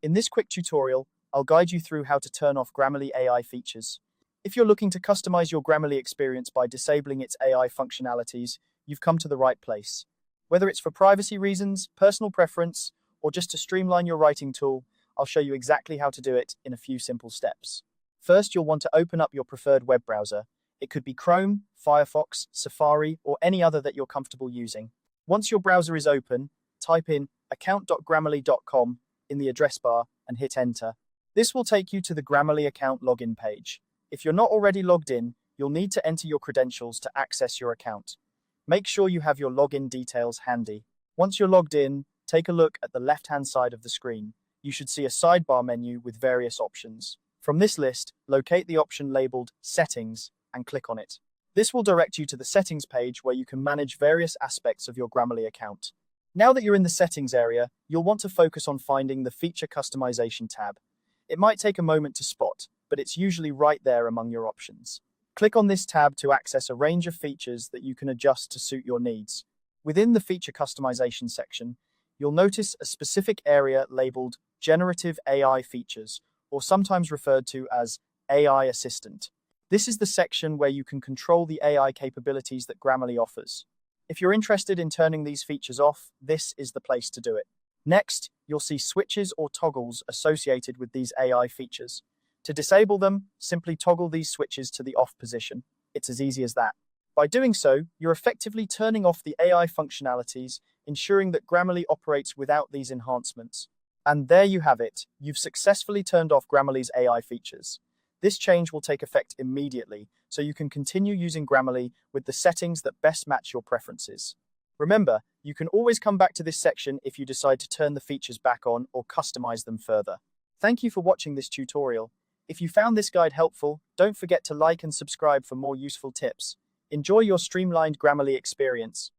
In this quick tutorial, I'll guide you through how to turn off Grammarly AI features. If you're looking to customize your Grammarly experience by disabling its AI functionalities, you've come to the right place. Whether it's for privacy reasons, personal preference, or just to streamline your writing tool, I'll show you exactly how to do it in a few simple steps. First, you'll want to open up your preferred web browser. It could be Chrome, Firefox, Safari, or any other that you're comfortable using. Once your browser is open, type in account.grammarly.com in the address bar and hit enter. This will take you to the Grammarly account login page. If you're not already logged in, you'll need to enter your credentials to access your account. Make sure you have your login details handy. Once you're logged in, take a look at the left-hand side of the screen. You should see a sidebar menu with various options. From this list, locate the option labeled Settings and click on it. This will direct you to the Settings page where you can manage various aspects of your Grammarly account. Now that you're in the Settings area, you'll want to focus on finding the Feature Customization tab. It might take a moment to spot, but it's usually right there among your options. Click on this tab to access a range of features that you can adjust to suit your needs. Within the Feature Customization section, you'll notice a specific area labeled Generative AI Features, or sometimes referred to as AI Assistant. This is the section where you can control the AI capabilities that Grammarly offers. If you're interested in turning these features off, this is the place to do it. Next, you'll see switches or toggles associated with these AI features. To disable them, simply toggle these switches to the off position. It's as easy as that. By doing so, you're effectively turning off the AI functionalities, ensuring that Grammarly operates without these enhancements. And there you have it. You've successfully turned off Grammarly's AI features. This change will take effect immediately, so you can continue using Grammarly with the settings that best match your preferences. Remember, you can always come back to this section if you decide to turn the features back on or customize them further. Thank you for watching this tutorial. If you found this guide helpful, don't forget to like and subscribe for more useful tips. Enjoy your streamlined Grammarly experience.